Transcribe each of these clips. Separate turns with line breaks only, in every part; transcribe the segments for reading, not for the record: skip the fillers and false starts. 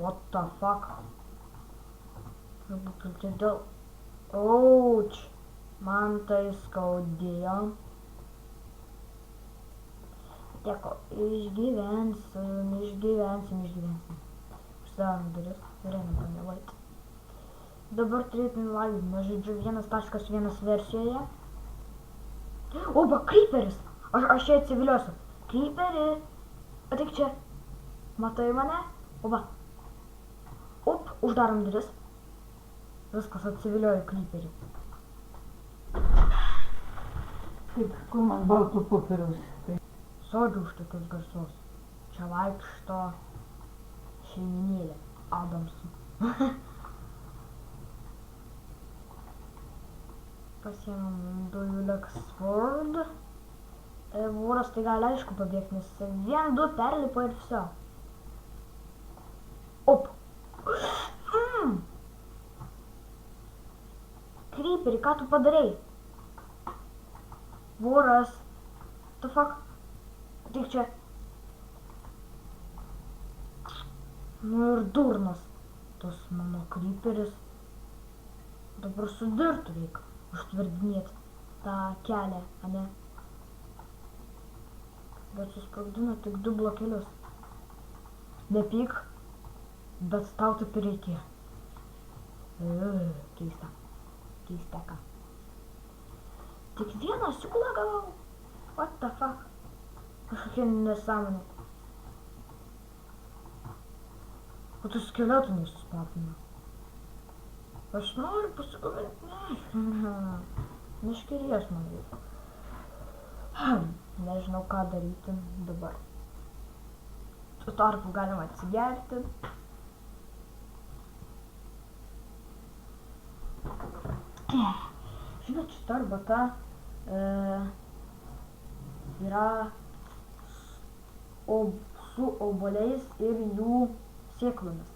What the fuck? Dėl... Ouch! Man tai skaudėjo. Teko, išgyvensim. Užsidarom duris ir einam pamiegot. Dabar turėtum live, žaidžiu 1.1 versijoje. Oba, Creeperis! Aš čia atsiviliosiu. Creeperi! Ateik čia. Matai mane? Oba. Op, uždarom duris. Viskas, atsivilioju Creeperį.
Kaip, kur man baltų popieriaus?
Sodžiu už tokius garsus. Čia vaikšto šeiminėlė Adamsų. Pasiemam dujų Lexford. Voras tai gali aišku pabėgti, nes 1-2 perlipo ir viso. Op! Creeperi, ką tu padarei? Voras. What the fuck? Tik čia. Nu ir durnas. Tas mano Creeperis. Dabar sudirtų reikia. Užtverdinėti tą kelią, ane? Bet susprogdino tik 2 blokelius. Nepyk, bet tau taip ir reikėjo. Keista. Keisteka. Tik vieną siūlą gavau. What the fuck? Kažkokia nesąmonė. O tu skeletų nesuspatina. Aš noriu pasikuvinti. Neškerės man reikia. Nežinau, ką daryti dabar. Tuo tarpu galima atsigerti. Žinot, šita arbata yra su obuoliais ir jų sėklomis.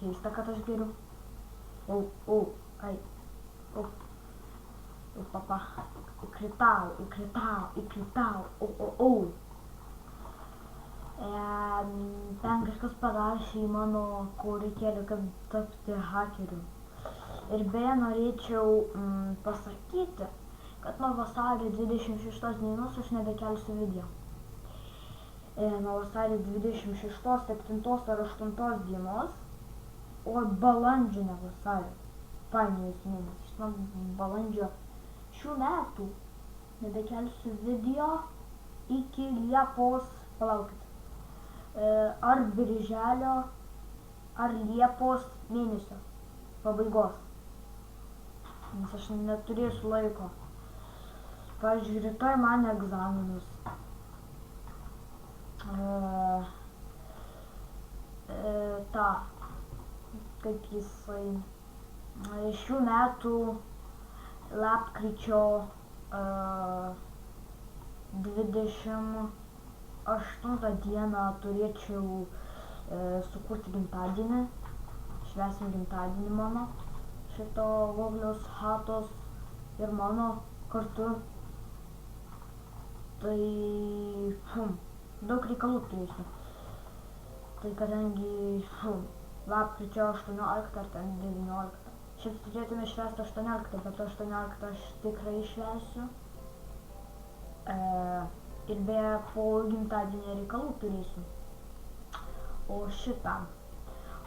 Keista, kad aš geriu. Papa. Įkritau. Ten kažkas parašė į mano kūrikėlį, kad tapti hakeriu. Ir beje, norėčiau pasakyti, kad nuo vasario 26 dienos aš nebekelsiu video. Nuo vasario 26, 7 ar 8 dienos, o balandžio ne vasario, painiojus mėnesį, nuo balandžio šių metų nebekelsiu video iki Liepos, palaukit, ar birželio, ar Liepos mėnesio pabaigos, nes aš neturėsiu laiko. Pavyzdžiui, rytoj man egzaminus. Kaip jisai, šių metų lapkričio 28 dieną turėčiau sukurti gimtadienį, švęsim gimtadienį mano, šito Vogliaus Hatos ir mano kartu. Tai daug reikalų turėsiu. Tai kadangi lapkričio 18 ar ten 19. Šiaip turėtume švęsti 18, bet 18 aš tikrai švęsiu. Ir beje, po gimtadienio reikalų turėsiu. O šitą.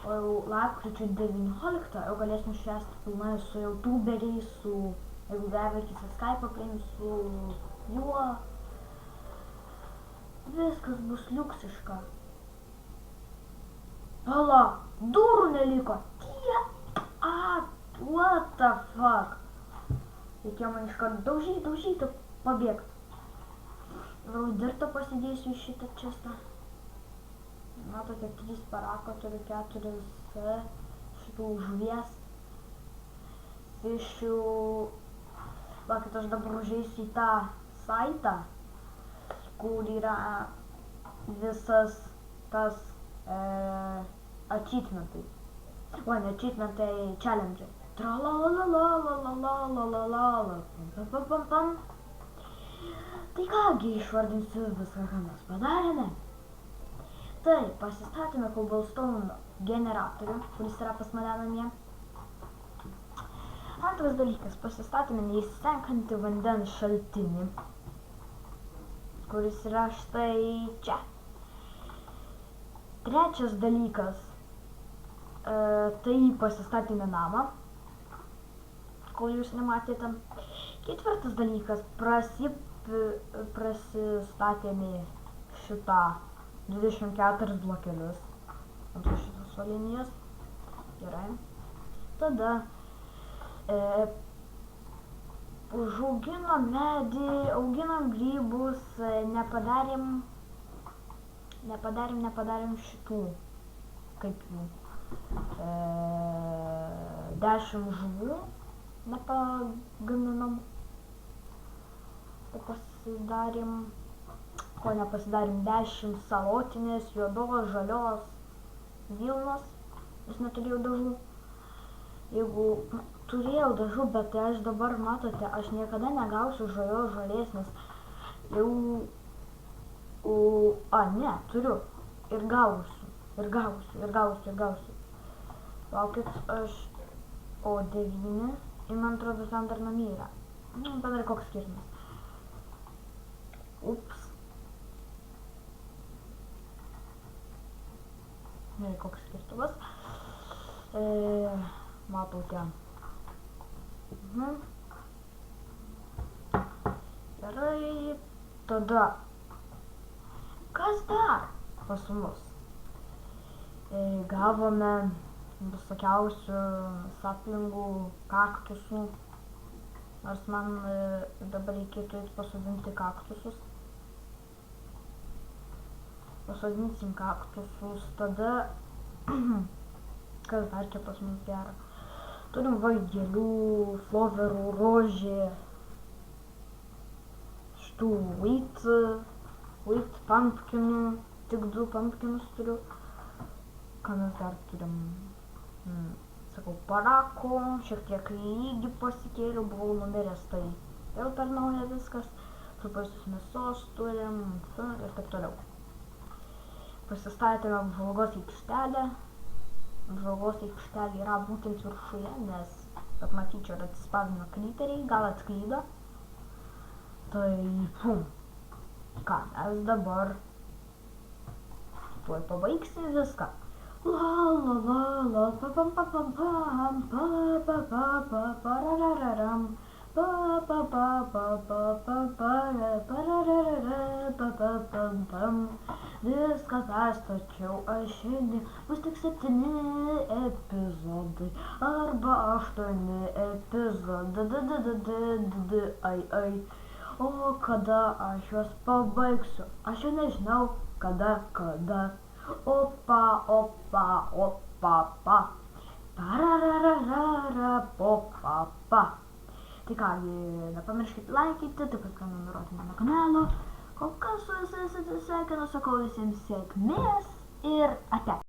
O jau lapkričio 19 jau galėsim švęsti pilnai su youtuberiais, jeigu verkis į Skype'ą priims, su juo. Viskas bus liuksiška. Pala, durų neliko. What the fuck? Reikėjo man iškart daužyti, pabėgti. Gal dirtą pasidėsiu į šitą čestą. Na, tokia 3 parako, turiu 4 šitų žuvies. Fišių. Vakit aš dabar užeisiu į tą saitą, kur yra visas tas achievmentai. O, ne achievmentai, challenge'ai. Tralalalalalalalalalala. Tai kągi, išvardinsiu viską, ką mes padarėme. Tai pasistatėme cobblestone generatorių, kuris yra pas mane namie. Antras dalykas, pasistatėme neįstenkantį vandens šaltinį, kuris yra štai čia. Trečias dalykas, tai pasistatėme namą, kol jūs nematėte. Ketvirtas dalykas, prasistatėme šitą 24 blokelius ant šitos linijos. Gerai. Tada užauginom medį, auginom grybus, nepadarėm šitų, kaip jų, 10 žuvų nepagaminom. Nepasidarėm 10 salotinės, juodos, žalios vilnos, nes neturėjau dažų. Jeigu turėjau dažų, bet tai aš dabar, matote, aš niekada negausiu žalės, nes jau, ne, turiu, ir gausiu. Laukit, aš, 9, ir man atrodo, ten dar namie yra. Padarė koks skirtumas. Ups. Koks skirtumas. Matote. Gerai. Tada. Kas dar pas mus? Gavome visokiausių saplingų, kaktusų. Nors man dabar reikėtų pasodinti kaktusus. Pasodinsim kaktusus, tada kas dar čia pas mus gera. Turim vaigėlių, floverų, rožė, šitų wheat pumpkinų, tik 2 pumpkinus turiu. Ką mes dar turim? Sakau, parako, šiek tiek lygį pasikėliau, buvau numiręs, tai vėl per nauja viskas. Trupusius mėsos turim ir taip toliau. Pasistatėme apžvalgos aikštelę. Apžvalgos aikštelė yra būtent viršuje, nes, kad matyčiau, ir atsispavino kryperiai, gal atklydo. Tai, ką, mes dabar tuoj pabaigsim viską. La la la la pa pam pa pam pam pa pa pa pa parararam pa pa pa pa pa pa pararara pa pa pam pam. Viską perstačiau aš šiandien, bus tik 7 epizodai arba 8 epizodai, ai. O kada aš juos pabaigsiu, aš jau nežinau kada. Opa, parararara, pa. Tai kągi, nepamirškite laikyti, taip pat prenumeruoti mano kanalą. Kol kas su visais atsisveikinu, sakau visiems sėkmės ir ate.